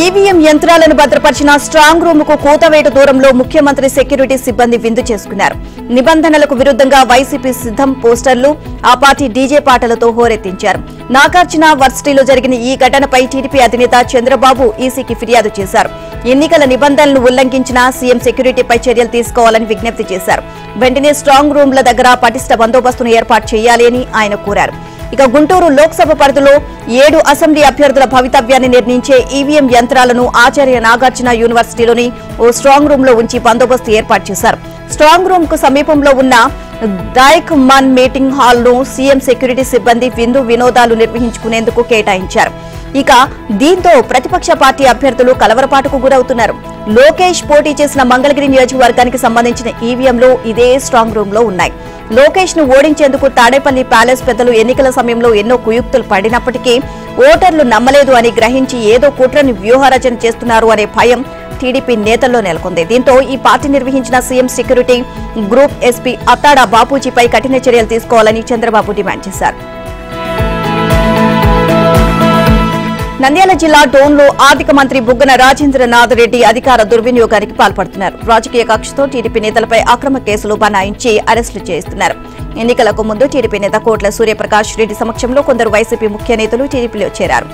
EVM యంత్రాలను భద్రపరిచిన strong room కు కూతవేటు దూరంలో ముఖ్యమంత్రి సెక్యూరిటీ సిబ్బంది విందు చేసుకున్నారు. నిబంధనలకు విరుద్ధంగా వైసీపీ సిద్ధం పోస్టర్లు, ఆ పార్టీ డీజే పాటలతో హోరెత్తించారు. నాగార్జున వర్సిటీలో జరిగిన ఈ ఘటనపై టీడీపీ అధినేత చంద్రబాబు ఈసీకి ఫిర్యాదు చేశారు. ఎన్నికల నిబంధనలను ఉల్లంఘించిన సీఎం సెక్యూరిటీపై చర్యలు తీసుకోవాలని విజ్ఞప్తి చేశారు. వెంటనే స్ట్రాంగ్ రూమ్ల దగ్గర పటిష్ట బందోబస్తును ఏర్పాటు చేయాలి అని ఆయన కోరారు. ఇక గుంటూరు లోక్సభ పరిధిలో 7 అసెంబ్లీ అభ్యర్థుల భవితవ్యాన్ని నిర్ణయించే ఈవీఎం యంత్రాలను ఆచార్య నాగార్జున యూనివర్సిటీలోని ఓ స్ట్రాంగ్ రూమ్ లో ఉంచి బందోబస్తు ఏర్పాటు చేశారు. స్ట్రాంగ్ రూమ్ కు సమీపంలో ఉన్న దాయక్ మన్ మీటింగ్ హాల్ ను సీఎం సెక్యూరిటీ సిబ్బంది విందు వినోదాలు నిర్వహించుకునేందుకు కేటాయించారు. ఇక దీంతో ప్రతిపక్ష పార్టీ అభ్యర్థులు కలవరపాటుకు గురవుతున్నారు. లోకేష్ పోటీ చేసిన మంగళగిరి నియోజకవర్గానికి సంబంధించిన ఈవీఎంలు ఇదే స్ట్రాంగ్ రూమ్ లో ఉన్నాయి. లోకేష్ ను ఓడించేందుకు తాడేపల్లి ప్యాలెస్ పెద్దలు ఎన్నికల సమయంలో ఎన్నో కుయుక్తులు పడినప్పటికీ ఓటర్లు నమ్మలేదు అని గ్రహించి ఏదో కుట్రని వ్యూహరచన చేస్తున్నారు అనే భయం టీడీపీ నేతల్లో నెలకొంది. దీంతో ఈ పార్టీ నిర్వహించిన CM security group SP Attada బాపూజీపై కఠిన చర్యలు తీసుకోవాలని చంద్రబాబు డిమాండ్ చేశారు. నంద్యాల జిల్లా డోన్లో ఆర్థిక మంత్రి బుగ్గన రాజేంద్రనాథ్ రెడ్డి అధికార దుర్వినియోగానికి పాల్పడుతున్నారు. రాజకీయ కక్షతో టీడీపీ నేతలపై అక్రమ కేసులు బనాయించి అరెస్టులు చేస్తున్నారు. ఎన్నికలకు ముందు టీడీపీ నేత కోట్ల సూర్యప్రకాష్ రెడ్డి సమక్షంలో కొందరు వైసీపీ ముఖ్య నేతలు టీడీపీలో చేరారు.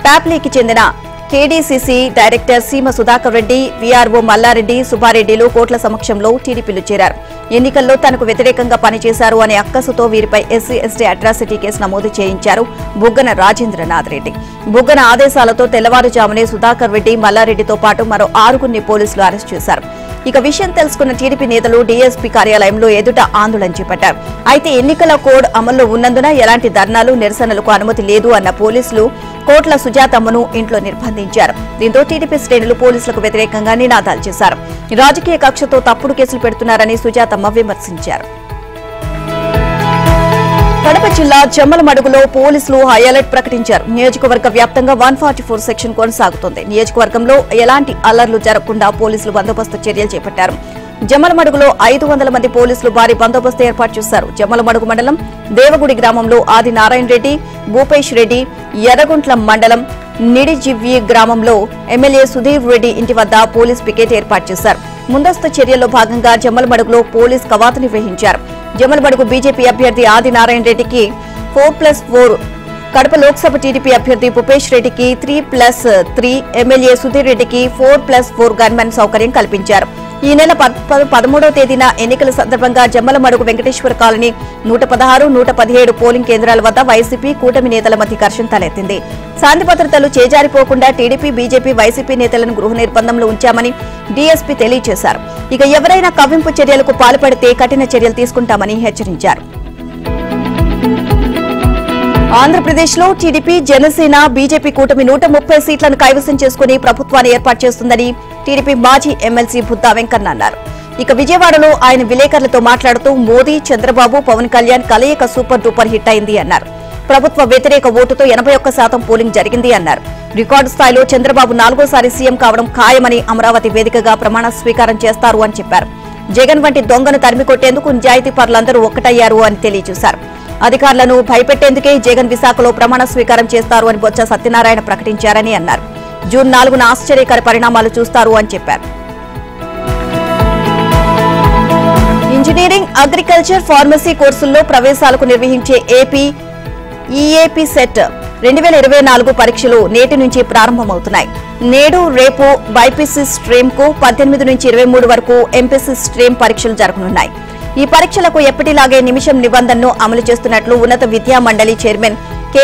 ప్యాప్లీకి చెందిన కేడీసీసీ డైరెక్టర్ సీమ సుధాకర్ రెడ్డి, వీఆర్ఓ మల్లారెడ్డి, సుబ్బారెడ్డిలు కోట్ల సమక్షంలో టీడీపీలో చేరారు. ఎన్నికల్లో తనకు వ్యతిరేకంగా పనిచేశారు అనే అక్కసుతో వీరిపై ఎస్సీ ఎస్టీ అట్రాసిటీ కేసు నమోదు చేయించారు బుగ్గన రాజేంద్రనాథ్ రెడ్డి. బుగ్గన ఆదేశాలతో తెల్లవారుజామునే సుధాకర్ రెడ్డి, మల్లారెడ్డితో పాటు మరో 6గురిని పోలీసులు అరెస్ట్ చేశారు. ఇక విషయం తెలుసుకున్న టీడీపీ నేతలు డీఎస్పీ కార్యాలయంలో ఎదుట ఆందోళన చేపట్టారు. అయితే ఎన్నికల కోడ్ అమల్లో ఉన్నందున ఎలాంటి ధర్నాలు, నిరసనలకు అనుమతి లేదు అన్న పోలీసులు కోట్ల సుజాతమ్మను ఇంట్లో నిర్బంధించారు. దీంతో టీడీపీ శ్రేణులు పోలీసులకు వ్యతిరేకంగా నినాదాలు చేశారు. రాజకీయ కక్షతో తప్పుడు కేసులు పెడుతున్నారని సుజాతమ్మ విమర్శించారు. కడప జిల్లా జమ్మలమడుగులో పోలీసులు హై అలర్ట్ ప్రకటించారు. నియోజకవర్గ వ్యాప్తంగా 144 సెక్షన్ కొనసాగుతోంది. నియోజకవర్గంలో ఎలాంటి అల్లర్లు జరగకుండా పోలీసులు బందోబస్తు చర్యలు చేపట్టారు. జమ్మలమడుగులో 500 మంది పోలీసులు భారీ బందోబస్తు ఏర్పాటు చేశారు. జమ్మలమడుగు మండలం దేవగుడి గ్రామంలో ఆది నారాయణ రెడ్డి, భూపేష్ రెడ్డి, ఎర్రగుంట్ల మండలం నిడిజివ్వి గ్రామంలో ఎమ్మెల్యే సుధీర్ రెడ్డి ఇంటి వద్ద పోలీస్ పికెట్ ఏర్పాటు చేశారు. ముందస్తు చర్యల్లో భాగంగా జమ్మలమడుగులో పోలీస్ కవాతు నిర్వహించారు. జమ్మలమడుగు బీజేపీ అభ్యర్థి ఆది నారాయణ రెడ్డికి 4+4, కడప లోక్సభ టీడీపీ అభ్యర్థి భూపేష్ రెడ్డికి 3+3, ఎమ్మెల్యే సుధీర్ రెడ్డికి 4+4 గన్మెన్ సౌకర్యం కల్పించారు. ఈ నెల 13వ తేదీన ఎన్నికల సందర్భంగా జమ్మలమడుగు వెంకటేశ్వర కాలనీ 116, 117 పోలింగ్ కేంద్రాల వద్ద వైసీపీ కూటమి నేతల మధ్య ఘర్షణ తలెత్తింది. శాంతి భద్రతలు చేజారిపోకుండా టీడీపీ, బీజేపీ, వైసీపీ నేతలను గృహ నిర్బంధంలో ఉంచామని డీఎస్పీ తెలియజేశారు. ఇక ఎవరైనా కవ్వింపు చర్యలకు పాల్పడితే కఠిన చర్యలు తీసుకుంటామని హెచ్చరించారు. ఆంధ్రప్రదేశ్లో టీడీపీ, జనసేన, బీజేపీ కూటమి 130 సీట్లను కైవసం చేసుకుని ప్రభుత్వాన్ని ఏర్పాటు చేస్తుందని టీడీపీ మాజీ ఎమ్మెల్సీ బుద్దా వెంకన్న అన్నారు. ఇక విజయవాడలో ఆయన విలేకరులతో మాట్లాడుతూ మోదీ, చంద్రబాబు, పవన్ కళ్యాణ్ కలయిక సూపర్ డూపర్ హిట్ అయింది అన్నారు. ప్రభుత్వ వ్యతిరేక ఓటుతో 81% పోలింగ్ జరిగింది అన్నారు. రికార్డు స్థాయిలో చంద్రబాబు 4గోసారి సీఎం కావడం ఖాయమని అమరావతి వేదికగా ప్రమాణ స్వీకారం చేస్తారు అని చెప్పారు. జగన్ వంటి దొంగను తరిమికొట్టేందుకు నిజాయితీ పరులందరూ ఒక్కటయ్యారు అని తెలియజేశారు. అధికారులను భయపెట్టేందుకే జగన్ విశాఖలో ప్రమాణ స్వీకారం చేస్తారు అని బొత్స సత్యనారాయణ ప్రకటించారని అన్నారు. జూన్ 4న ఆశ్చర్యకర పరిణామాలు చూస్తారు అని చెప్పారు. ఇంజనీరింగ్, అగ్రికల్చర్, ఫార్మసీ కోర్సుల్లో ప్రవేశాలకు నిర్వహించే ఏపీ ఈఏపీ సెట్ 2024 పరీక్షలు నేటి నుంచి ప్రారంభమవుతున్నాయి. నేడు, రేపు బైపీసీ స్ట్రీమ్ కు 18 నుంచి 23 వరకు ఎంపీసీ స్ట్రీమ్ పరీక్షలు జరగనున్నాయి. ఈ పరీక్షలకు ఎప్పటిలాగే నిమిషం నిబంధనను అమలు చేస్తున్నట్లు ఉన్నత విద్యా మండలి చైర్మన్ కె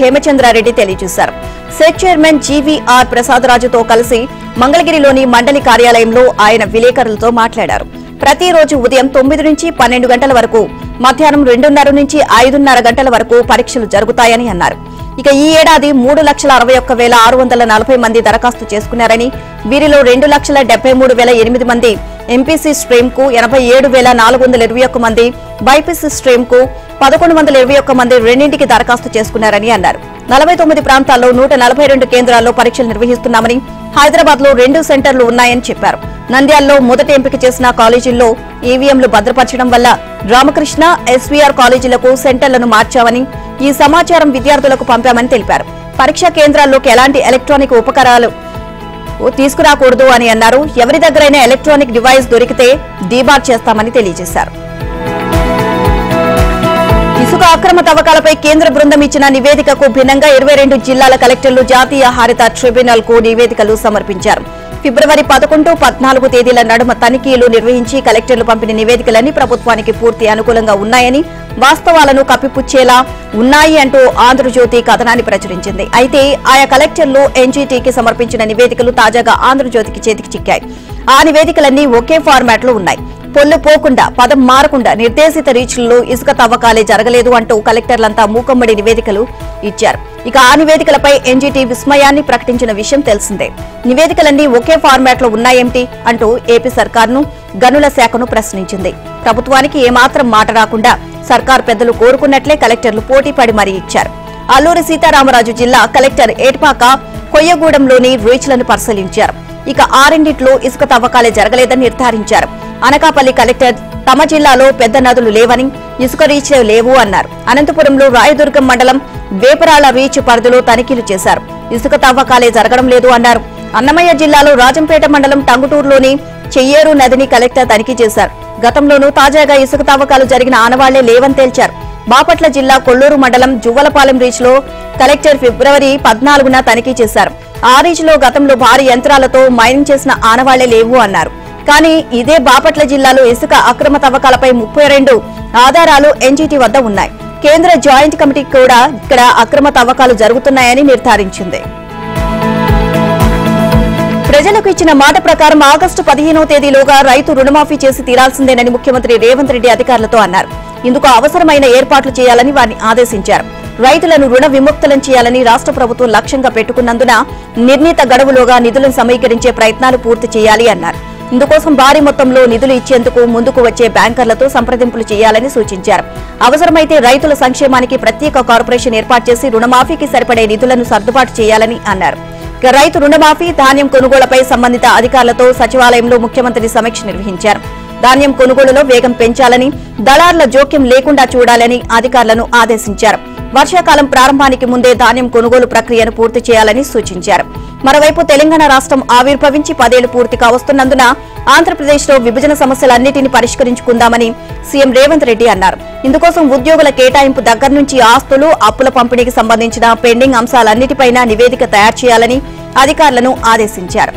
హేమచంద్రారెడ్డి తెలియజేశారు. సెట్ చైర్మన్ జీవీఆర్ ప్రసాదరాజుతో కలిసి మంగళగిరిలోని మండలి కార్యాలయంలో ఆయన విలేకరులతో మాట్లాడారు. ప్రతిరోజు ఉదయం 9 నుంచి 12 గంటల వరకు, మధ్యాహ్నం 2:30 నుంచి 5:30 గంటల వరకు పరీక్షలు జరుగుతాయని అన్నారు. ఇక ఈ ఏడాది 3,61,640 మంది దరఖాస్తు చేసుకున్నారని, వీరిలో 2,73,008 మంది ఎంపీసీ స్ట్రీమ్ కు, 87,421 మంది బైపీసీ స్ట్రీమ్ కు, 1,121 మంది రెండింటికి దరఖాస్తు చేసుకున్నారని అన్నారు. 49 ప్రాంతాల్లో 142 కేంద్రాల్లో పరీక్షలు నిర్వహిస్తున్నామని, హైదరాబాద్ లో 2 సెంటర్లు ఉన్నాయని చెప్పారు. నంద్యాలలో మొదట ఎంపిక చేసిన కాలేజీల్లో ఈవీఎంలు భద్రపరచడం వల్ల రామకృష్ణ, ఎస్వీఆర్ కాలేజీలకు సెంటర్లను మార్చామని, ఈ సమాచారం విద్యార్థులకు పంపామని తెలిపారు. పరీక్షా కేంద్రాల్లోకి ఎలాంటి ఎలక్ట్రానిక్ ఉపకరణాలు తీసుకురాకూడదు అని అన్నారు. ఎవరి దగ్గరైనా ఎలక్ట్రానిక్ డివైస్ దొరికితే డీబార్ చేస్తామని తెలియజేశారు. ఇసుక అక్రమ తవ్వకాలపై కేంద్ర బృందం ఇచ్చిన నివేదికకు భిన్నంగా 22 జిల్లాల కలెక్టర్లు జాతీయ హరిత ట్రిబ్యునల్ కు నివేదికలు సమర్పించారు. ఫిబ్రవరి 11, 14 తేదీల నడుమ తనిఖీలు నిర్వహించి కలెక్టర్లు పంపిన నివేదికలన్నీ ప్రభుత్వానికి పూర్తి అనుకూలంగా ఉన్నాయని, వాస్తవాలను కప్పిపుచ్చేలా ఉన్నాయి అంటూ ఆంధ్రజ్యోతి కథనాన్ని ప్రచురించింది. అయితే ఆయా కలెక్టర్లు ఎన్జీటీకి సమర్పించిన నివేదికలు తాజాగా ఆంధ్రజ్యోతికి చేతికి చిక్కాయి. ఆ నివేదికలన్నీ ఒకే ఫార్మాట్ లో ఉన్నాయి. పొల్లు పోకుండా, పదం మారకుండా నిర్దేశిత రీచ్లలో ఇసుక తవ్వకాలే జరగలేదు అంటూ కలెక్టర్లంతా మూకమ్మడి నివేదికలు ఇచ్చారు. ఇక ఆ నివేదికలపై ఎన్జీటీ విస్మయాన్ని ప్రకటించిన విషయం తెలిసిందే. నివేదికలన్నీ ఒకే ఫార్మాట్ లో ఉన్నాయేమిటి అంటూ ఏపీ సర్కార్ను, గనుల శాఖను ప్రశ్నించింది. ప్రభుత్వానికి ఏమాత్రం మాట రాకుండా సర్కార్ పెద్దలు కోరుకున్నట్లే కలెక్టర్లు పోటీపడి మరీ ఇచ్చారు. అల్లూరి సీతారామరాజు జిల్లా కలెక్టర్ ఏట్పాక కొయ్యగూడెంలోని రీచ్లను పరిశీలించారు. ఇక ఆరిండిట్లో ఇసుక తవ్వకాలే జరగలేదని నిర్ధారించారు. అనకాపల్లి కలెక్టర్ తమ జిల్లాలో పెద్ద నదులు లేవని, ఇసుక రీచ్ లేవు అన్నారు. అనంతపురంలో రాయదుర్గం మండలం వేపరాల రీచ్ పరిధిలో తనిఖీలు చేశారు. ఇసుక తవ్వకాలే జరగడం లేదు అన్నారు. అన్నమయ్య జిల్లాలో రాజంపేట మండలం టంగుటూరులోని చెయ్యేరు నదిని కలెక్టర్ తనిఖీ చేశారు. గతంలోనూ తాజాగా ఇసుక తవ్వకాలు జరిగిన ఆనవాళ్లే లేవని తేల్చారు. బాపట్ల జిల్లా కొల్లూరు మండలం జువ్వలపాలెం రీచ్ లో కలెక్టర్ ఫిబ్రవరి 14న తనిఖీ చేశారు. ఆ రీచ్ లో గతంలో భారీ యంత్రాలతో మైనింగ్ చేసిన ఆనవాళ్లే లేవు అన్నారు. కానీ ఇదే బాపట్ల జిల్లాలో ఇసుక అక్రమ తవ్వకాలపై 32 ఆధారాలు ఎన్జీటీ వద్ద ఉన్నాయి. కేంద్ర జాయింట్ కమిటీ కూడా ఇక్కడ అక్రమ తవ్వకాలు జరుగుతున్నాయని నిర్ధారించింది. ప్రజలకు ఇచ్చిన మాట ప్రకారం ఆగస్టు 15వ తేదీలోగా రైతు రుణమాఫీ చేసి తీరాల్సిందేనని ముఖ్యమంత్రి రేవంత్ రెడ్డి అధికారులతో అన్నారు. ఇందుకు అవసరమైన ఏర్పాట్లు చేయాలని వారిని ఆదేశించారు. రైతులను రుణ విముక్తులను చేయాలని రాష్ట్ర ప్రభుత్వం లక్ష్యంగా పెట్టుకున్నందున నిర్ణీత గడువులోగా నిధులను సమీకరించే ప్రయత్నాలు పూర్తి చేయాలి అన్నారు. ఇందుకోసం భారీ మొత్తంలో నిధులు ఇచ్చేందుకు ముందుకు వచ్చే బ్యాంకర్లతో సంప్రదింపులు చేయాలని సూచించారు. అవసరమైతే రైతుల సంక్షేమానికి ప్రత్యేక కార్పొరేషన్ ఏర్పాటు చేసి రుణమాఫీకి సరిపడే నిధులను సర్దుబాటు చేయాలని అన్నారు. రైతు రుణమాఫీ, ధాన్యం కొనుగోళ్లపై సంబంధిత అధికారులతో సచివాలయంలో ముఖ్యమంత్రి సమీక్ష నిర్వహించారు. ధాన్యం కొనుగోలులో వేగం పెంచాలని, దళారుల జోక్యం లేకుండా చూడాలని అధికారులను ఆదేశించారు. వర్షాకాలం ప్రారంభానికి ముందే ధాన్యం కొనుగోలు ప్రక్రియను పూర్తి చేయాలని సూచించారు. మరోవైపు తెలంగాణ రాష్ట్రం ఆవిర్భవించి 10 ఏళ్లు పూర్తి కావస్తున్నందున ఆంధ్రప్రదేశ్లో విభజన సమస్యలన్నింటినీ పరిష్కరించుకుందామని సీఎం రేవంత్ రెడ్డి అన్నారు. ఇందుకోసం ఉద్యోగుల కేటాయింపు దగ్గర నుంచి ఆస్తులు, అప్పుల పంపిణీకి సంబంధించిన పెండింగ్ అంశాలన్నిటిపైనా నివేదిక తయారు చేయాలని అధికారులను ఆదేశించారు.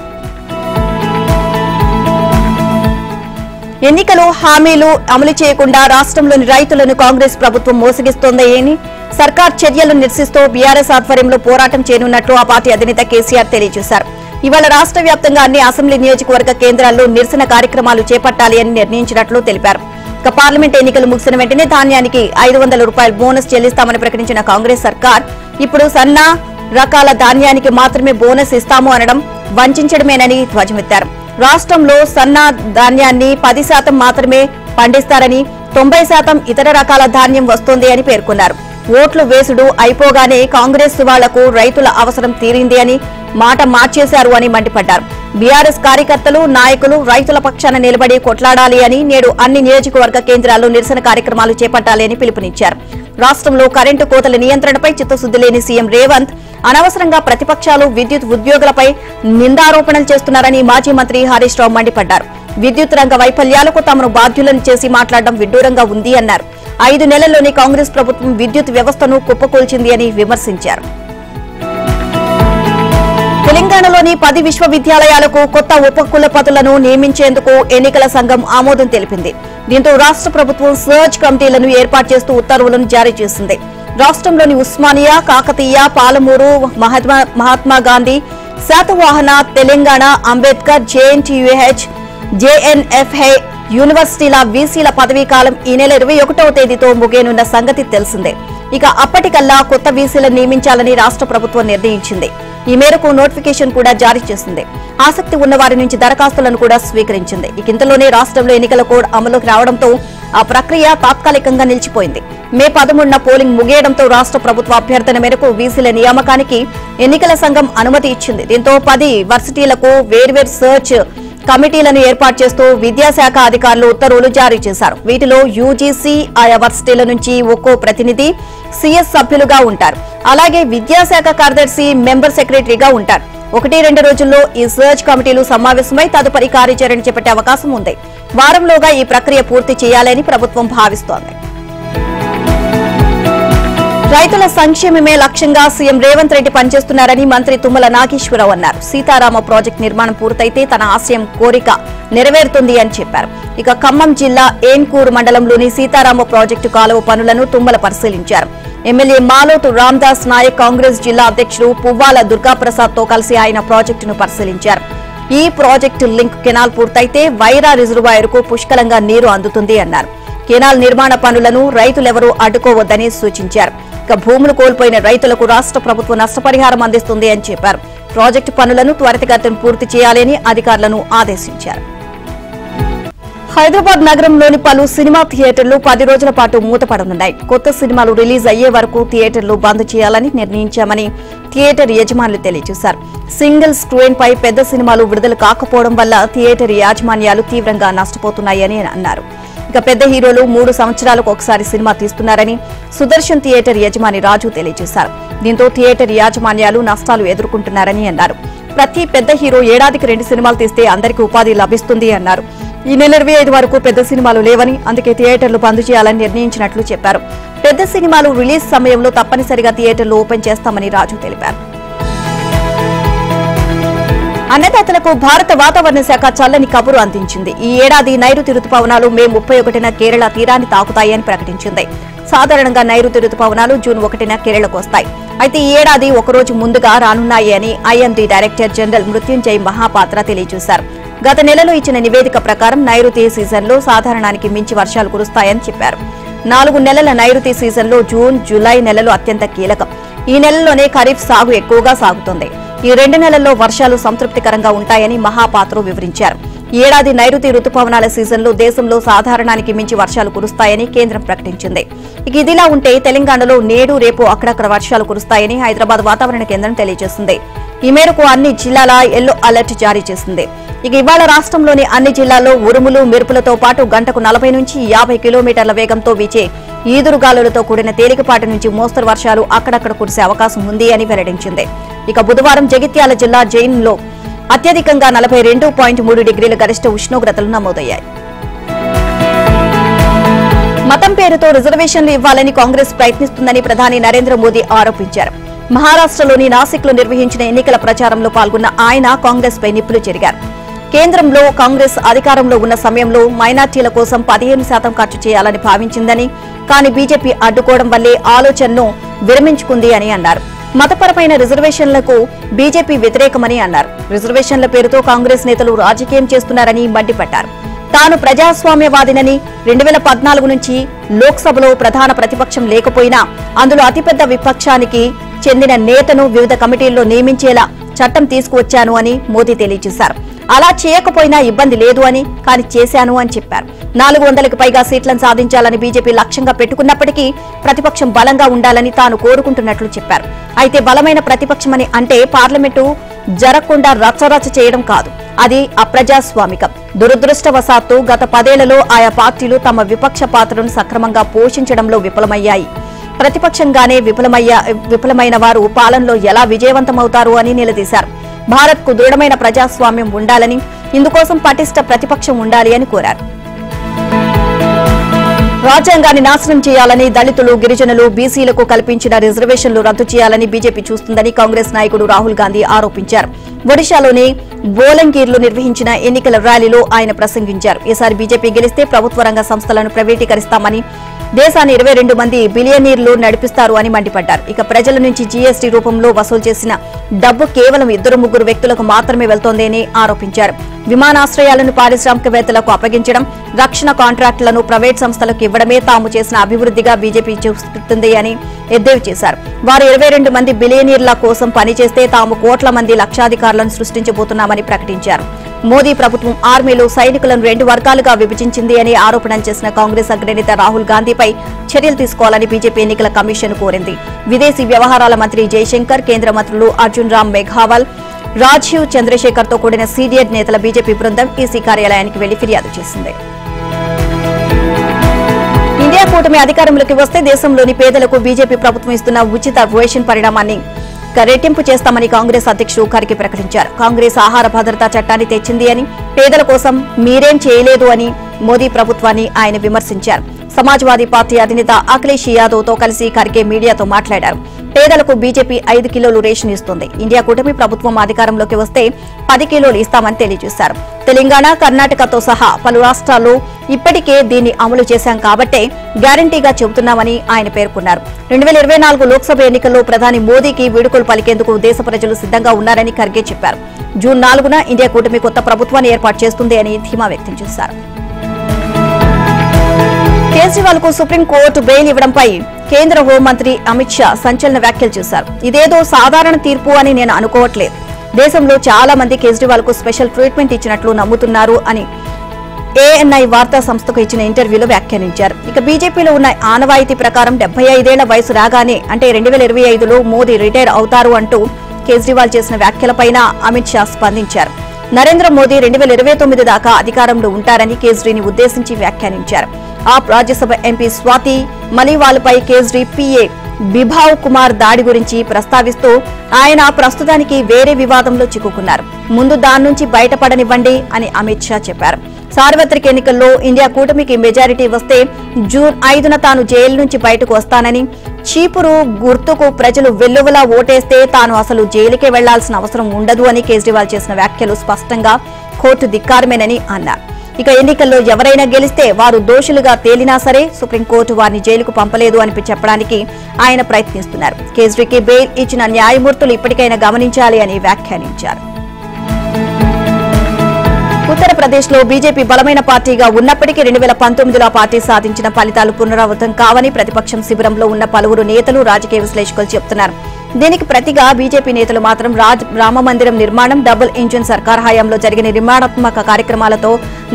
ఎన్నికలు హామీలు అమలు చేయకుండా రాష్ట్రంలోని రైతులను కాంగ్రెస్ ప్రభుత్వం మోసగిస్తోందని సర్కార్ చర్యలను నిరసిస్తూ బీఆర్ఎస్ ఆధ్వర్యంలో పోరాటం చేయనున్నట్లు ఆ పార్టీ అధినేత కేసీఆర్ తెలియజేశారు. ఇవాళ రాష్ట్ర వ్యాప్తంగా అన్ని అసెంబ్లీ నియోజకవర్గ కేంద్రాల్లో నిరసన కార్యక్రమాలు చేపట్టాలి అని నిర్ణయించినట్లు తెలిపారు. ఇక పార్లమెంట్ ఎన్నికలు ముగిసిన వెంటనే ధాన్యానికి 500 రూపాయల బోనస్ చెల్లిస్తామని ప్రకటించిన కాంగ్రెస్ సర్కార్ ఇప్పుడు సన్న రకాల ధాన్యానికి మాత్రమే బోనస్ ఇస్తాము అనడం వంచడమేనని ధ్వజమెత్తారు. రాష్ట్రంలో సన్న ధాన్యాన్ని 10% మాత్రమే పండిస్తారని, 90% ఇతర రకాల ధాన్యం వస్తోంది అని పేర్కొన్నారు. ఓట్లు వేసుడు అయిపోగానే కాంగ్రెస్ వాళ్లకు రైతుల అవసరం తీరింది అని మాట మార్చేశారు అని మండిపడ్డారు. బీఆర్ఎస్ కార్యకర్తలు, నాయకులు రైతుల పక్షాన నిలబడి కొట్లాడాలి అని, నేడు అన్ని నియోజకవర్గ కేంద్రాల్లో నిరసన కార్యక్రమాలు చేపట్టాలి అని పిలుపునిచ్చారు. రాష్ట్రంలో కరెంటు కోతల నియంత్రణపై చిత్తశుద్ది లేని సీఎం రేవంత్ అనవసరంగా ప్రతిపక్షాలు విద్యుత్ ఉద్యోగులపై నిందారోపణలు చేస్తున్నారని మాజీ మంత్రి హరీష్ రావు మండిపడ్డారు. విద్యుత్ రంగ వైఫల్యాలకు తమను బాధ్యులను చేసి మాట్లాడడం విడ్డూరంగా ఉంది అన్నారు. 5 నెలల్లోనే కాంగ్రెస్ ప్రభుత్వం విద్యుత్ వ్యవస్థను కుప్పకూల్చింది అని విమర్శించారు. తెలంగాణలోని 10 విశ్వవిద్యాలయాలకు కొత్త ఉపకులపతులను నియమించేందుకు ఎన్నికల సంఘం ఆమోదం తెలిపింది. దీంతో రాష్ట్ర ప్రభుత్వం సర్చ్ కమిటీలను ఏర్పాటు చేస్తూ ఉత్తర్వులను జారీ చేసింది. రాష్ట్రంలోని ఉస్మానియా, కాకతీయ, పాలమూరు, మహాత్మాగాంధీ, శాతవాహన, తెలంగాణ, అంబేద్కర్, జేఎన్టీయూహెచ్, జేఎన్ఎఫ్ఏ యూనివర్సిటీల వీసీల పదవీకాలం ఈ నెల 21వ తేదీతో ముగియనున్న సంగతి తెలిసిందే. ఇక అప్పటికల్లా కొత్త వీసీలను నియమించాలని రాష్ట్ర ప్రభుత్వం నిర్ణయించింది. ఈ మేరకు నోటిఫికేషన్ కూడా జారీ చేసింది. ఆసక్తి ఉన్న వారి నుంచి దరఖాస్తులను కూడా స్వీకరించింది. ఇంతలోనే రాష్ట్రంలో ఎన్నికల కోడ్ అమలుకి రావడంతో ఆ ప్రక్రియ తాత్కాలికంగా నిలిచిపోయింది. మే 13న పోలింగ్ ముగియడంతో రాష్ట్ర ప్రభుత్వ అభ్యర్థన మేరకు వీసీల నియామకానికి ఎన్నికల సంఘం అనుమతి ఇచ్చింది. దీంతో 10 వర్సిటీలకు వేర్వేరు సర్చ్ కమిటీలను ఏర్పాటు చేస్తూ విద్యాశాఖ అధికారులు ఉత్తర్వులు జారీ చేశారు. వీటిలో యూజీసీ, ఆయా వర్సిటీల నుంచి ఒక్కో ప్రతినిధి సీఎస్ సభ్యులుగా ఉంటారు. అలాగే విద్యాశాఖ కార్యదర్శి మెంబర్ సెక్రటరీగా ఉంటారు. 1-2 రోజుల్లో ఈ సర్చ్ కమిటీలు సమావేశమై తదుపరి కార్యాచరణ చేపట్టే అవకాశం ఉంది. వారంలోగా ఈ ప్రక్రియ పూర్తి చేయాలని ప్రభుత్వం భావిస్తోంది. రైతుల సంక్షేమమే లక్ష్యంగా సీఎం రేవంత్ రెడ్డి పనిచేస్తున్నారని మంత్రి తుమ్మల నాగేశ్వరరావు అన్నారు. సీతారామ ప్రాజెక్టు నిర్మాణం పూర్తయితే తన ఆశయం కోరిక నెరవేరుతుంది అని చెప్పారు. ఇక ఖమ్మం జిల్లా ఏన్కూరు మండలంలోని సీతారామ ప్రాజెక్టు కాలువ పనులను తుమ్మల పరిశీలించారు. ఎమ్మెల్యే మాలోతు రామ్దాస్ నాయక్, కాంగ్రెస్ జిల్లా అధ్యక్షుడు పువ్వాల దుర్గాప్రసాద్ తో కలిసి ఆయన ప్రాజెక్టును పరిశీలించారు. ఈ ప్రాజెక్టు లింక్ కెనాల్ పూర్తయితే వైరా రిజర్వాయర్ కు పుష్కలంగా నీరు అందుతుంది అన్నారు. కెనాల్ నిర్మాణ పనులను రైతులెవరూ అడ్డుకోవద్దని సూచించారు. ఇక భూములు కోల్పోయిన రైతులకు రాష్ట్ర ప్రభుత్వం నష్టపరిహారం అందిస్తుంది అని చెప్పారు. ప్రాజెక్టు పనులను త్వరితగతిన పూర్తి చేయాలని అధికారులను ఆదేశించారు. హైదరాబాద్ నగరంలోని పలు సినిమా థియేటర్లు 10 రోజుల పాటు మూతపడనున్నాయి. కొత్త సినిమాలు రిలీజ్ అయ్యే వరకు థియేటర్లు బంద్ చేయాలని నిర్ణయించామని థియేటర్ యజమానులు తెలియజేశారు. సింగిల్ స్క్రీన్ పై పెద్ద సినిమాలు విడుదల కాకపోవడం వల్ల థియేటర్ యాజమాన్యాలు తీవ్రంగా నష్టపోతున్నాయని అన్నారు. ఇక పెద్ద హీరోలు 3 సంవత్సరాలకు ఒకసారి సినిమా తీస్తున్నారని సుదర్శన్ థియేటర్ యజమాని రాజు తెలియజేశారు. దీంతో థియేటర్ యాజమాన్యాలు నష్టాలు ఎదుర్కొంటున్నారని అన్నారు. ప్రతి పెద్ద హీరో ఏడాదికి 2 సినిమాలు తీస్తే అందరికీ ఉపాధి లభిస్తుంది అన్నారు. ఈ నెల 25 వరకు పెద్ద సినిమాలు లేవని, అందుకే థియేటర్లు బంద్ చేయాలని నిర్ణయించినట్లు చెప్పారు. పెద్ద సినిమాలు రిలీజ్ సమయంలో తప్పనిసరిగా థియేటర్లు ఓపెన్ చేస్తామని రాజు తెలిపారు. అన్నదాతలకు భారత వాతావరణ శాఖ చల్లని కబురు అందించింది. ఈ ఏడాది నైరుతి రుతుపవనాలు మే 31న కేరళ తీరాన్ని తాకుతాయని ప్రకటించింది. సాధారణంగా నైరుతి రుతుపవనాలు జూన్ 1న కేరళకు వస్తాయి. అయితే ఈ ఏడాది ఒకరోజు ముందుగా రానున్నాయి అని IMD director general Mrutyunjay Mohapatra తెలియజేశారు. గత నెలలో ఇచ్చిన నివేదిక ప్రకారం నైరుతి సీజన్లో సాధారణానికి మించి వర్షాలు కురుస్తాయని చెప్పారు. 4 నెలల నైరుతి సీజన్లో జూన్, జూలై నెలలు అత్యంత కీలకం. ఈ నెలలోనే ఖరీఫ్ సాగు ఎక్కువగా సాగుతుంది. ఈ 2 నెలల్లో వర్షాలు సంతృప్తికరంగా ఉంటాయని మహాపాత్ర వివరించారు. ఈ ఏడాది నైరుతి రుతుపవనాల సీజన్లో దేశంలో సాధారణానికి మించి వర్షాలు కురుస్తాయని కేంద్రం ప్రకటించింది. ఇక ఇదిలా ఉంటే తెలంగాణలో నేడు, రేపు అక్కడక్కడ వర్షాలు కురుస్తాయని హైదరాబాద్ వాతావరణ కేంద్రం తెలియజేసింది. ఈ మేరకు అన్ని జిల్లాల ఎల్లో అలర్ట్ జారీ చేసింది. ఇక ఇవాళ రాష్ట్రంలోని అన్ని జిల్లాల్లో ఉరుములు, మెరుపులతో పాటు గంటకు 40 నుంచి 50 కిలోమీటర్ల వేగంతో వీచే ఈదురుగాలులతో కూడిన తేలికపాటి నుంచి మోస్తరు వర్షాలు అక్కడక్కడ కురిసే అవకాశం ఉంది అని వెల్లడించింది. ఇక బుధవారం జగిత్యాల జిల్లా జైన్లో అత్యధికంగా 42.3 డిగ్రీల గరిష్ట ఉష్ణోగ్రతలు నమోదయ్యాయి. మతం పేరుతో రిజర్వేషన్లు ఇవ్వాలని కాంగ్రెస్ ప్రయత్నిస్తుందని ప్రధాని నరేంద్ర మోదీ ఆరోపించారు. మహారాష్ట్రలోని నాసిక్లో నిర్వహించిన ఎన్నికల ప్రచారంలో పాల్గొన్న ఆయన కాంగ్రెస్ పై నిప్పులు చెరిగారు. కేంద్రంలో కాంగ్రెస్ అధికారంలో ఉన్న సమయంలో మైనార్టీల కోసం 15% ఖర్చు చేయాలని భావించిందని, కానీ బీజేపీ అడ్డుకోవడం వల్లే ఆలోచనను విరమించుకుంది అని అన్నారు. మతపరమైన రిజర్వేషన్లకు బీజేపీ వ్యతిరేకమని అన్నారు. రిజర్వేషన్ల పేరుతో కాంగ్రెస్ నేతలు రాజకీయం చేస్తున్నారని మండిపడ్డారు. తాను ప్రజాస్వామ్యవాదినని, 2014 నుంచి లోక్సభలో ప్రధాన ప్రతిపక్షం లేకపోయినా అందులో అతిపెద్ద విపక్షానికి చెందిన నేతను వివిధ కమిటీల్లో నియమించేలా చట్టం తీసుకువచ్చాను అని మోదీ తెలియజేశారు. అలా చేయకపోయినా ఇబ్బంది లేదు అని, కానీ చేశాను అని చెప్పారు. 400కి పైగా సీట్లను సాధించాలని బీజేపీ లక్ష్యంగా పెట్టుకున్నప్పటికీ ప్రతిపక్షం బలంగా ఉండాలని తాను కోరుకుంటున్నట్లు చెప్పారు. అయితే బలమైన ప్రతిపక్షమని అంటే పార్లమెంటు జరగకుండా రచ్చరచ్చ చేయడం కాదు, అది అప్రజాస్వామికం. దురదృష్టవశాత్తు గత 10 ఏళ్లలో ఆయా పార్టీలు తమ విపక్ష పాత్రను సక్రమంగా పోషించడంలో విఫలమయ్యాయి. ప్రతిపక్షంగానే విఫలమైన వారు పాలనలో ఎలా విజయవంతమవుతారు అని నిలదీశారు. భారత్కు దృఢమైన ప్రజాస్వామ్యం ఉండాలని, ఇందుకోసం పటిష్ట ప్రతిపక్షం ఉండాలి అని కోరారు. రాజ్యాంగాన్ని నాశనం చేయాలని, దళితులు, గిరిజనులు, బీసీలకు కల్పించిన రిజర్వేషన్లు రద్దు చేయాలని బీజేపీ చూస్తుందని కాంగ్రెస్ నాయకుడు రాహుల్ గాంధీ ఆరోపించారు. ఒడిశాలోని బోలంగీర్లో నిర్వహించిన ఎన్నికల ర్యాలీలో ఆయన ప్రసంగించారు. ఈసారి బీజేపీ గెలిస్తే ప్రభుత్వ రంగ సంస్థలను ప్రైవేటీకరిస్తామని, దేశాన్ని 22 మంది బిలియనీర్లు నడిపిస్తారు అని మండిపడ్డారు. ఇక ప్రజల నుంచి జీఎస్టీ రూపంలో వసూలు చేసిన డబ్బు కేవలం 2-3 వ్యక్తులకు మాత్రమే వెళ్తోందని ఆరోపించారు. విమానాశ్రయాలను పారిశ్రామికవేత్తలకు అప్పగించడం, రక్షణ కాంట్రాక్టులను ప్రైవేట్ సంస్థలకు ఇవ్వడమే తాము చేసిన అభివృద్ధిగా బీజేపీ చూస్తుంది అని ఎద్దేవి చేశారు. వారు 22 మంది బిలియనీర్ల కోసం పనిచేస్తే తాము కోట్ల మంది లక్షాధికారులను సృష్టించబోతున్నామని ప్రకటించారు. మోదీ ప్రభుత్వం ఆర్మీలో సైనికులను 2 వర్గాలుగా విభజించింది అని ఆరోపణ చేసిన కాంగ్రెస్ అగ్రనేత రాహుల్ గాంధీపై చర్యలు తీసుకోవాలని బీజేపీ ఎన్నికల కమిషన్ కోరింది. విదేశీ వ్యవహారాల మంత్రి జైశంకర్, కేంద్ర మంత్రులు అర్జున్ రామ్ మేఘవాల్, రాజీవ్ చంద్రశేఖర్ తో కూడిన సీనియర్ నేతల బీజేపీ బృందం ఈసీ కార్యాలయానికి వెళ్లి ఫిర్యాదు చేసింది. ఇండియా కూటమి అధికారంలోకి వస్తే దేశంలోని పేదలకు బీజేపీ ప్రభుత్వం ఇస్తున్న ఉచిత రేషన్ పరిణామాన్ని ఇక రెట్టింపు చేస్తామని కాంగ్రెస్ అధ్యక్షుడు ఖర్గే ప్రకటించారు. కాంగ్రెస్ ఆహార భద్రతా చట్టాన్ని తెచ్చింది అని, పేదల కోసం మీరేం చేయలేదు అని మోదీ ప్రభుత్వాన్ని ఆయన విమర్శించారు. సమాజ్వాదీ పార్టీ అధినేత అఖిలేష్ యాదవ్ తో కలిసి ఖర్గే మీడియాతో మాట్లాడారు. పేదలకు బీజేపీ 5 కిలోలు రేషన్ ఇస్తుంది. ఇండియా కూటమి ప్రభుత్వం అధికారంలోకి వస్తే 10 కిలోలు ఇస్తామని తెలియజేశారు. తెలంగాణ, కర్ణాటకతో సహా పలు రాష్ట్రాల్లో ఇప్పటికే దీన్ని అమలు చేశాం కాబట్టే గ్యారంటీగా చెబుతున్నామని ఆయన పేర్కొన్నారు. 2024 లోక్సభ ఎన్నికల్లో ప్రధాని మోదీకి వీడుకోలు పలికేందుకు దేశ ప్రజలు సిద్ధంగా ఉన్నారని ఖర్గే చెప్పారు. జూన్ 4న ఇండియా కూటమి కొత్త ప్రభుత్వాన్ని ఏర్పాటు చేస్తుంది అని ధీమా వ్యక్తం చేశారు. కేజ్రీవాల్ కు సుప్రీంకోర్టు బెయిల్ ఇవ్వడంపై కేంద్ర హోంమంత్రి అమిత్ షా సంచలన వ్యాఖ్యలు చేశారు. ఇదేదో సాధారణ తీర్పు అని నేను అనుకోవట్లేదు. దేశంలో చాలా మంది కేజ్రీవాల్ కు స్పెషల్ ట్రీట్మెంట్ ఇచ్చినట్లు నమ్ముతున్నారు అని ఏఎన్ఐ వార్తా సంస్థకు ఇచ్చిన ఇంటర్వ్యూలో వ్యాఖ్యానించారు. ఇక బీజేపీలో ఉన్న ఆనవాయితీ ప్రకారం 75 ఏళ్ల వయసు రాగానే అంటే 2025లో మోదీ రిటైర్ అవుతారు అంటూ కేజ్రీవాల్ చేసిన వ్యాఖ్యలపైన అమిత్ షా స్పందించారు. నరేంద్ర మోదీ 2029 దాకా అధికారంలో ఉంటారని కేజ్రీని ఉద్దేశించి వ్యాఖ్యానించారు. ఆప్ రాజ్యసభ ఎంపీ స్వాతి మలీవాల్పై కేజ్రీ పీఏ బిభావ్ కుమార్ దాడి గురించి ప్రస్తావిస్తూ ఆయన ప్రస్తుతానికి వేరే వివాదంలో చిక్కుకున్నారు. ముందు దాని నుంచి బయటపడనివ్వండి అని అమిత్ షా చెప్పారు. సార్వత్రిక ఎన్నికల్లో ఇండియా కూటమికి మెజారిటీ వస్తే జూన్ 5న తాను జైలు నుంచి బయటకు వస్తానని, చీపురు గుర్తుకు ప్రజలు వెల్లువలా ఓటేస్తే తాను అసలు జైలుకే వెళ్లాల్సిన అవసరం ఉండదు అని కేజ్రీవాల్ చేసిన వ్యాఖ్యలు స్పష్టంగా కోర్టు ధిక్కారమేనని అన్నారు. ఇక ఎన్నికల్లో ఎవరైనా గెలిస్తే వారు దోషులుగా తేలినా సరే సుప్రీంకోర్టు వారిని జైలుకు పంపలేదు అని చెప్పడానికి ఆయన ప్రయత్నిస్తున్నారు. కేజ్రీకి బెయిల్ ఇచ్చిన న్యాయమూర్తులు ఇప్పటికైనా గమనించాలి అని వ్యాఖ్యానించారు. ఉత్తరప్రదేశ్లో బీజేపీ బలమైన పార్టీగా ఉన్నప్పటికీ 2019లో పార్టీ సాధించిన ఫలితాలు పునరావృతం కావని ప్రతిపక్షం శిబిరంలో ఉన్న పలువురు నేతలు, రాజకీయ విశ్లేషకులు చెబుతున్నారు. దీనికి ప్రతిగా బీజేపీ నేతలు మాత్రం రామమందిరం నిర్మాణం, డబుల్ ఇంజిన్ సర్కార్ హయాంలో జరిగిన నిర్మాణాత్మక కార్యక్రమాలతో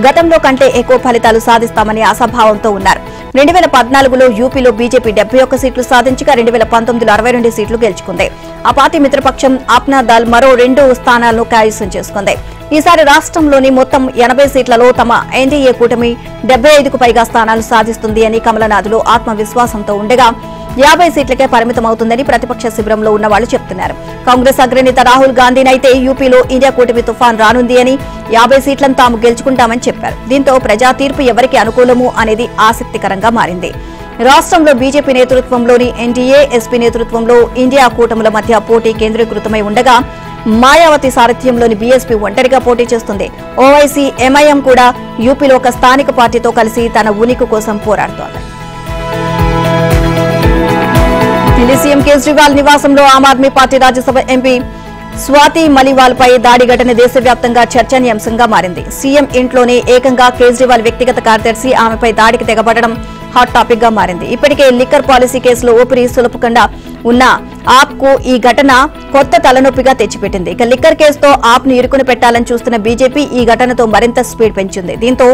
గతంలో కంటే ఎక్కువ ఫలితాలు సాధిస్తామని అసభావంతో ఉన్నారు. 2014లో యూపీలో బీజేపీ 71 సీట్లు సాధించగా 2019లో 62 సీట్లు గెలుచుకుంది. ఆ పార్టీ మిత్రపక్షం అప్నా దళ్ మరో 2 స్థానాలను కైవసం చేసుకుంది. ఈసారి రాష్ట్రంలోని మొత్తం 80 సీట్లలో తమ ఎన్డీఏ కూటమి 75కు పైగా స్థానాలు సాధిస్తుంది అని కమలనాథులు ఆత్మవిశ్వాసంతో ఉండగా 50 సీట్లకే పరిమితమవుతుందని ప్రతిపక్ష శిబిరంలో ఉన్న వాళ్లు చెబుతున్నారు. కాంగ్రెస్ అగ్రనేత రాహుల్ గాంధీనైతే యూపీలో ఇండియా కూటమి తుఫాన్ రానుంది అని 50 సీట్లను తాము గెలుచుకుంటామని చెప్పారు. దీంతో ప్రజా తీర్పు ఎవరికి అనుకూలము అనేది ఆసక్తికరంగా మారింది. రాష్ట్రంలో బీజేపీ నేతృత్వంలోని ఎన్డీఏ, ఎస్పీ నేతృత్వంలో ఇండియా కూటముల మధ్య పోటీ కేంద్రీకృతమై ఉండగా మాయావతి సారథ్యంలోని బీఎస్పీ ఒంటరిగా పోటీ చేస్తుంది. ఓవైసీ, ఎంఐఎం కూడా యూపీలో ఒక స్థానిక పార్టీతో కలిసి తన ఉనికి కోసం పోరాడుతోంది. ఢిల్లీ సీఎం కేజ్రీవాల్ నివాసంలో ఆమ్ ఆద్మీ పార్టీ రాజ్యసభ ఎంపీ స్వాతి మలీవాల్పై దాడి ఘటన దేశవ్యాప్తంగా చర్చనీయాంశంగా మారింది. సీఎం ఇంట్లోనే ఏకంగా కేజ్రీవాల్ వ్యక్తిగత కార్యదర్శి ఆమెపై దాడికి తెగబడడం హాట్ టాపిక్ గా మారింది. ఇప్పటికే లిక్కర్ పాలసీ కేసులో ఊపిరి సులుపుకుండా ఉన్న ఆప్ కు ఈ ఘటన కొత్త తలనొప్పిగా తెచ్చిపెట్టింది. ఇక లిక్కర్ కేసుతో ఆప్ ను ఇరుకుని పెట్టాలని చూస్తున్న బీజేపీ ఈ ఘటనతో మరింత స్పీడ్ పెంచింది. దీంతో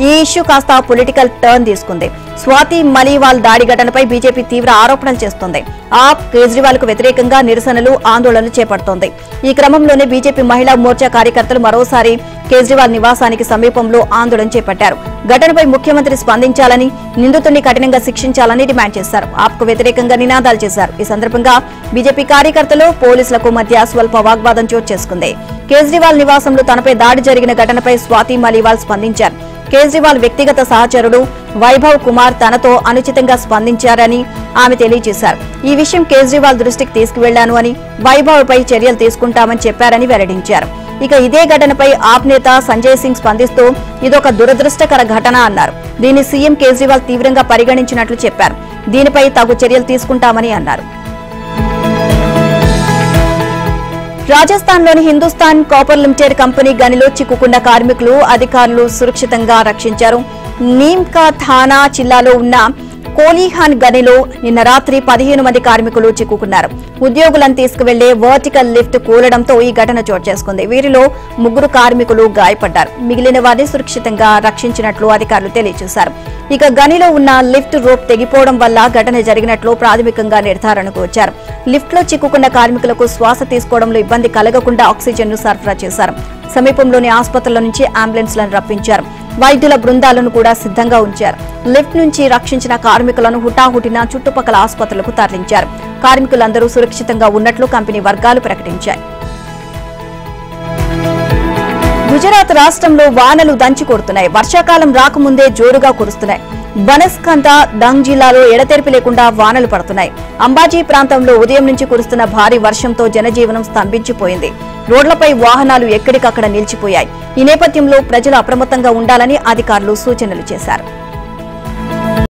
ఈ ఇష్యూ కాస్త పొలిటికల్ టర్న్ తీసుకుంది. స్వాతి మలీవాల్ దాడి ఘటనపై బీజేపీ తీవ్ర ఆరోపణలు చేస్తోంది. ఆప్ కేజ్రీవాల్ కు వ్యతిరేకంగా నిరసనలు, ఆందోళనలు చేపడుతోంది. ఈ క్రమంలోనే బీజేపీ మహిళా మోర్చా కార్యకర్తలు మరోసారి కేజ్రీవాల్ నివాసానికి సమీపంలో ఆందోళన చేపట్టారు. ఘటనపై ముఖ్యమంత్రి స్పందించాలని, నిందితుడిని కఠినంగా శిక్షించాలని డిమాండ్ చేశారు. ఆప్ కు వ్యతిరేకంగా నినాదాలు చేశారు. ఈ సందర్భంగా బీజేపీ కార్యకర్తలు, పోలీసులకు మధ్య స్వల్ప వాగ్వాదం చోటు చేసుకుంది. కేజ్రీవాల్ నివాసంలో తనపై దాడి జరిగిన ఘటనపై స్వాతి మలీవాల్ స్పందించారు. కేజ్రీవాల్ వ్యక్తిగత సహచరుడు వైభవ్ కుమార్ తనతో అనుచితంగా స్పందించారని ఆమె తెలియజేశారు. ఈ విషయం కేజ్రీవాల్ దృష్టికి తీసుకువెళ్లాను అని, వైభవ్ పై చర్యలు తీసుకుంటామని చెప్పారని వెల్లడించారు. ఇక ఇదే ఘటనపై ఆప్ నేత సంజయ్ సింగ్ స్పందిస్తూ ఇదొక దురదృష్టకర ఘటన అన్నారు. దీన్ని సీఎం కేజ్రీవాల్ తీవ్రంగా పరిగణించినట్లు చెప్పారు. దీనిపై తగు చర్యలు తీసుకుంటామని అన్నారు. రాజస్థాన్లోని హిందుస్థాన్ కాపర్ లిమిటెడ్ కంపెనీ గనిలో చిక్కుకున్న కార్మికులు అధికారులు సురక్షితంగా రక్షించారు. నీమ్కా థానా జిల్లాలో ఉన్న కోలీహాన్ గనిలో నిన్న రాత్రి 15 మంది కార్మికులు చిక్కుకున్నారు. ఉద్యోగులను తీసుకువెళ్లే వర్టికల్ లిఫ్ట్ కూలడంతో ఈ ఘటన చోటు చేసుకుంది. వీరిలో 3 కార్మికులు గాయపడ్డారు. మిగిలిన వారిని సురక్షితంగా రక్షించినట్లు అధికారులు తెలియజేశారు. ఇక గనిలో ఉన్న లిఫ్ట్ రోప్ తెగిపోవడం వల్ల ఘటన జరిగినట్లు ప్రాథమికంగా నిర్ధారణకు వచ్చారు. లిఫ్ట్ లో చిక్కుకున్న కార్మికులకు శ్వాస తీసుకోవడంలో ఇబ్బంది కలగకుండా ఆక్సిజన్ ను సరఫరా చేశారు. సమీపంలోని ఆసుపత్రుల నుంచి అంబులెన్స్లను రప్పించారు. వైద్యుల బృందాలను కూడా సిద్ధంగా ఉంచారు. లిఫ్ట్ నుంచి రక్షించిన కార్మికులను హుటాహుటిన చుట్టుపక్కల ఆసుపత్రులకు తరలించారు. కార్మికులందరూ సురక్షితంగా ఉన్నట్లు కంపెనీ వర్గాలు ప్రకటించాయి. గుజరాత్ రాష్ట్రంలో వానలు దంచి కొడుతున్నాయి. వర్షాకాలం రాకముందే జోరుగా కురుస్తున్నాయి. బనస్కంత, డంగ్ జిల్లాలో ఎడతెరిపి లేకుండా వానలు పడుతున్నాయి. అంబాజీ ప్రాంతంలో ఉదయం నుంచి కురుస్తున్న భారీ వర్షంతో జనజీవనం స్తంభించిపోయింది. రోడ్లపై వాహనాలు ఎక్కడికక్కడ నిలిచిపోయాయి. ఈ నేపథ్యంలో ప్రజలు అప్రమత్తంగా ఉండాలని అధికారులు సూచనలు చేశారు.